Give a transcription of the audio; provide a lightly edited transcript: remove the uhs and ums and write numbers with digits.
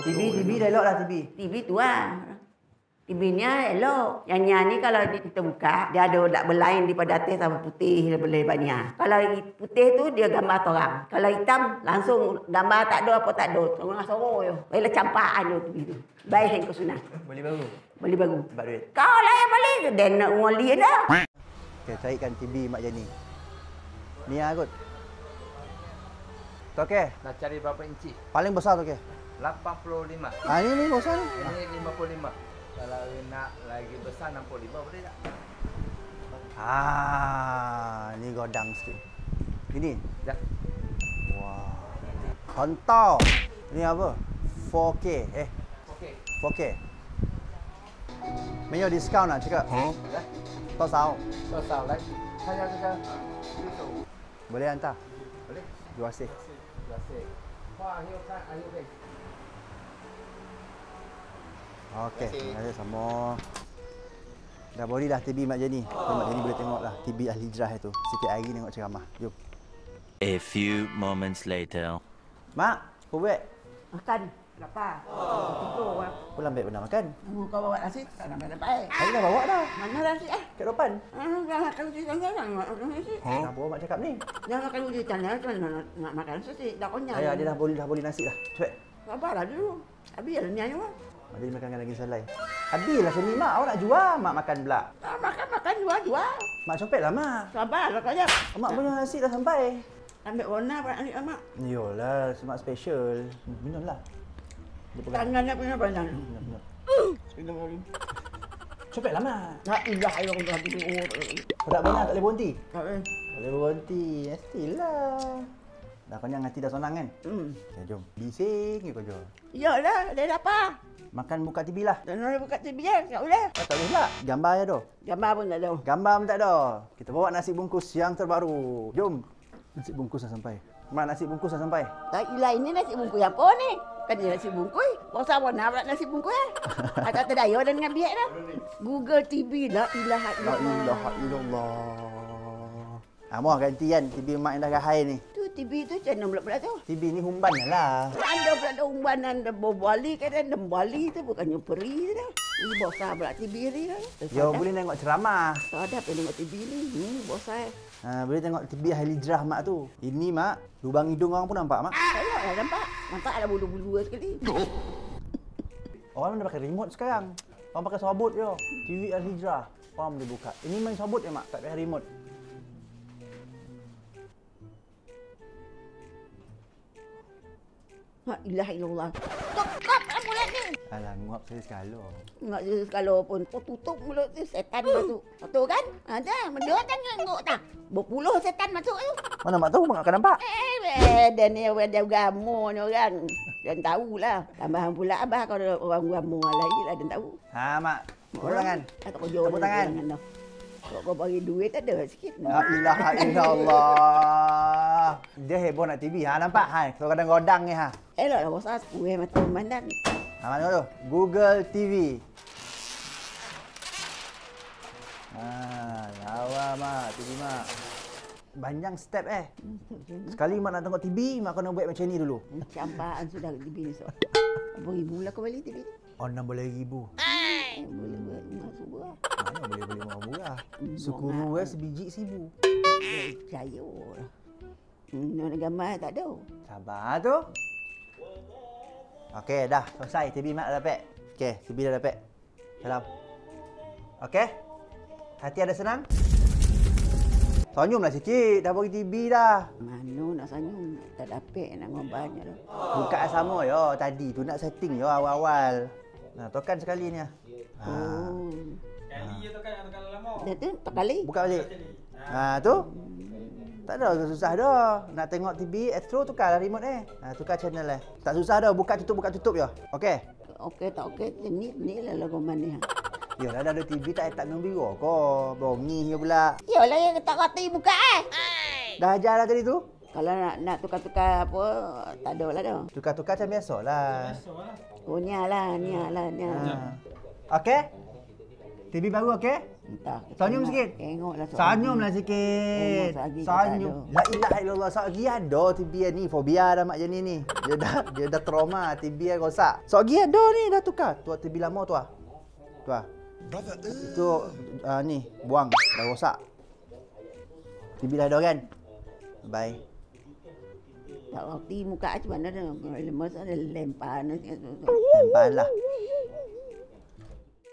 TV dah elok lah TV. TV tu lah. TV-nya elok. Yang ni kalau kita buka, dia ada dak berlain daripada atas sama putih lebar-lebar ni. Kalau putih tu dia gambar orang. Kalau hitam langsung gambar tak ada apa tak ada. Sorong-sorong je. Baiklah campaan tu TV tu. Baik yang kau sunat. Beli baru. Beli baru. Sebab duit. Kau lah yang beli. Dan nak ngoli dah. Okey, carikan TV Mak Jenny. Ni lah kot. Tu okey. Nak cari berapa inci? Paling besar tu okey. 85. Ni besar ni. Ini 55. Kalau nak lagi besar 65 boleh tak? Ni godang sikit. Ini. Ya. Wah. Kontau. Ni apa? 4K. Okey. 4K. 没有 discount 啊，这个多少？多少来？看一下这个boleh hantar. boleh? Terima kasih. Terima kasih. Wah, ayo kan, ayo deh. Okey, ada sama. Dah body dah TV Mak Jenny. Mak Jenny boleh tengok lah TV Ahli Hijrah itu. Setiap hari tengok ceramah. Jom. A few moments later. Mak, apa buat? Makan. Lapar. Tidur lah. Pulang baik benar makan. Kau bawa nasi? Tak nampak baik. Saya dah bawa dah. Mana nasi Kat depan. Jangan makan uji tanya, jangan makan nasi. Dah bawa mak cakap ni. Jangan makan uji tanya, nak makan nasi. Dah kenyang. Ayah dia dah boleh nasi dah. Cepat. Sabarlah dulu. Habis lah ni ayo. Mak Jenny makan lagi selai. Habislah sini mak. Awak nak jual, mak makan pula. Makan jual. Mak copetlah mak. Sabarlah kau je. Mak punya nasi dah sampai. Ambil warna pula nasi mak. Yolah, semak special. Minumlah. Tangannya punya panjang. Copetlah mak. Tak ilah ayo kau tadi. Kau tak banyak tak boleh berhenti. Tak boleh. Tak boleh berhenti. Mestilah. Dah kenyang hati dah sonang kan? Ya, jom. Bising je kau jual. Iyalah, dia apa? Makan buka TV lah. Dan orang buka TV ya, tak boleh. Tak boleh pula. Gambar je tu. Gambar pun tak ada. Gambar pun tak ada. Kita bawa nasi bungkus yang terbaru. Jom. Nasi bungkus dah sampai. Mak, nasi bungkus dah sampai. Tak ilah ini nasi bungkus apa ni? Kan dia nasi bungkus. Bosan warna pula nasi bungkus eh. Ada terdaya dan dengan biak dah. Google TV la ilaha La illallah. ilaha illallah. Mau ganti kan TV mak yang dah gahai ni. Tu TV tu channel pula tu. TV ni humban lah. Ada pula ada umbanan ada Bali kan ada Bali tu bukannya peri dah. Ini bosan pula TV ni dah. Yo boleh tengok ceramah. Tak ada tengok TV ni. Bosan. Boleh tengok TV Ahli Hijrah mak tu. Ini mak, lubang hidung orang pun nampak mak. Elok lah nampak. Nampak ada bulu-bulu sekali. Orang dah pakai remote sekarang. Orang pakai sabut je. TV Ahli Hijrah. Orang boleh buka. Ini main sabut je mak, tak pakai remote. La ilaha illallah. Tutup mulut ni. Alah, nguap saya sekali. Enggak kalau pun kau tutup mulut tu setan masuk. Betul kan? Ada benda tanya ngok tak. Berpuluh setan masuk tu. Mana mak tahu mak akan nampak? Dan ni ada agama ni orang. Dan tahulah. Tambahan pula abah kalau orang agama lagi lah dan tahu. Mak. Tepuk tangan. Tak kerja Tepuk tangan. Kau bagi duit ada sikit. La ilaha illallah. Dia heboh nak TV. Nampak? Kadang godang ni Eloklah bosan aku mata mandan. Mana tu? Google TV. Lawa mak, TV mak. Banyak step Sekali mak nak tengok TV, mak kena buat macam ni dulu. Campaan sudah TV ni so. Berapa ribu lah kau beli TV ni? Oh, 16,000. Boleh buat masuk buah. Mana boleh beli murah murah. Sekuru sebiji 1,000. Percaya lah. Nak gambar tak ada. Sabar tu. Okey, dah selesai. TV mak dah dapat. Okey, TV dah dapat. Salam. Okey? Hati ada senang? Senyumlah sikit. Dah bagi TV dah. Mana nak senyum? Tak dapat nak ngomongnya dah. Buka sama yo tadi tu nak setting yo awal-awal. Nah, tekan sekali ni. Kali je tekan lama. Dah tu 4 kali. Buka balik. Tu. Tak ada susah dah. Nak tengok TV Astro tukarlah remote tukar channel Tak susah dah. Buka tutup je. Okey. Okey tak okey. Ni lah lagu mana. Yalah dah ada TV tak dengan biru kau. Bongi je pula. Yalah yang tak kata buka Dah ajar dah tadi tu? Kalau nak tukar-tukar apa, tak ada lah dah. Tukar-tukar macam biasalah. Oh, ni lah. Okey? TV baru okey? Entah. Senyum sikit. Tengoklah Senyumlah sikit. Tengok lagi Senyum. La ilaha illallah. Sagi ada TB ni. Fobia dah mak Jenny ni. Dia dah trauma. TB rosak. Sagi ada ni dah tukar. Tu TB lama tu ah. Tu ah. Itu ni buang dah rosak. TB dah ada kan? Bye. Tak roti muka macam mana dah. Lemas ada lempar. Lempar lah.